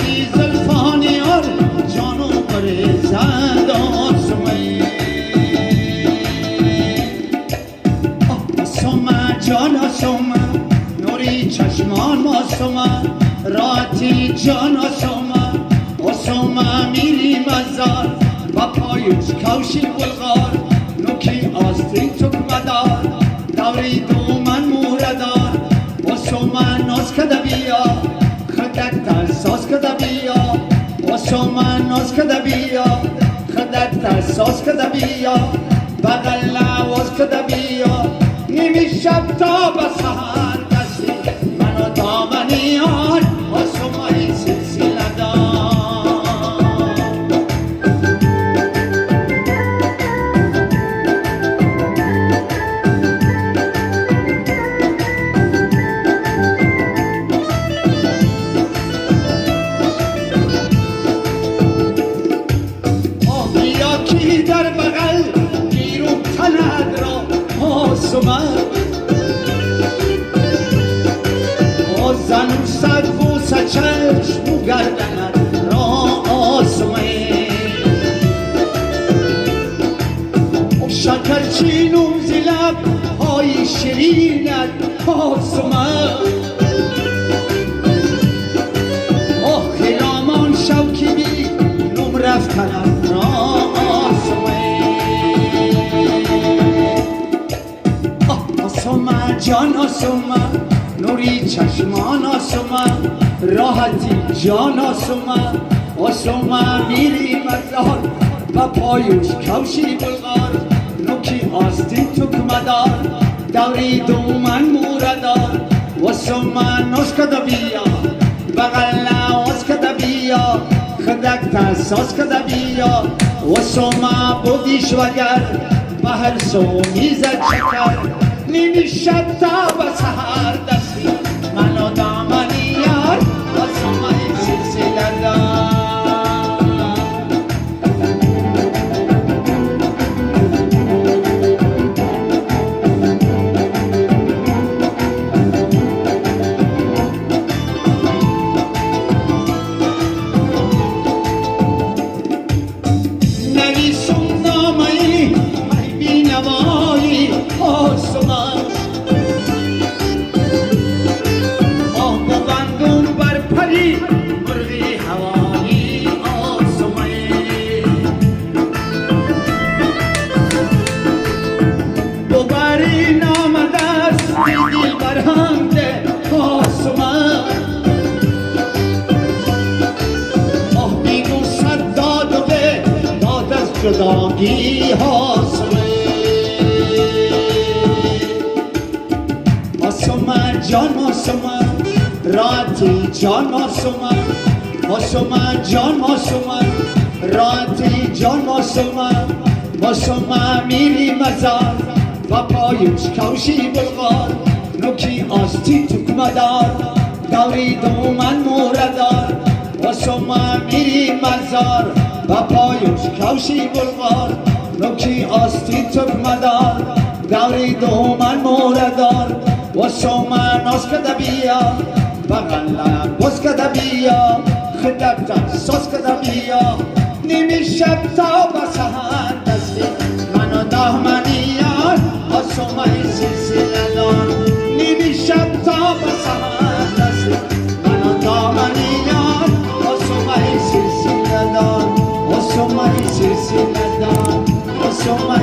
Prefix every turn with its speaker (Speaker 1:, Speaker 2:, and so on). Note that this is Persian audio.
Speaker 1: بری زلفان یار جانو برزد آسمه آسمه جان آسمه نوری چشمان آسمه راتی جان آسمه آسمه میری مزار با پایوش کوشی بلغار نوکی آستی تکمدار دوری دو من موردار آسمه ناز کده بیا خدک تحساس کده بیا آسمه ناز کده بیا خدک تحساس کده بیا بغل نواز کده بیا نیمی شب تا به سحر دستی منو دامنیان آسمه سلسله دار در بغل گیرم تند را آسمه زنم صد بوسه چشم و گردنت را آسمه شکرچینم ز لب های شیرینت آسمه خرامان شوکی بی نم رفتنت را آسمه جان آسمه نوری چشمان آسمه راحتی جان آسمه آسمه میری مزار و پایوش کوشی بلغار نوکی آستی تکمدار دوری دو من موردار آسمه نوش کده بیا بغل نواز کده بیا خدک تحساس کده بیا آسمه بودیش وگر به هر سو میزد شکر نیمی شب تا به سحر دستی منو دامنی یار آسمه سلسله دار نویسم نامه ای بی نوایی آسمه مرغی هوایی آسمه ببری نامده است دیدی برهنده آسمه بیگو صد داد و به داد از جداگی آسمه آسمه جان آسمه راتی جان آسمه آسمه جان آسمه راتی جان آسمه آسمه میری مزار و پایوش کوشی بلغار نوکی آستی تکمدار دوری دو من موردار آسمه میری مزار و پایوش کوشی بلغار نوکی آستی تکمدار دوری دو من موردار آسمه ناز کده بیا بغل باز کده بیا خدک تحساس کده بیا نیمی شب تا به سحر دستی منو دامنی یار آسمه سلسله دار نیمی شب تا به سحر دستی منو دامنی یار آسمه سلسله دار آسمه سلسله دار آسمه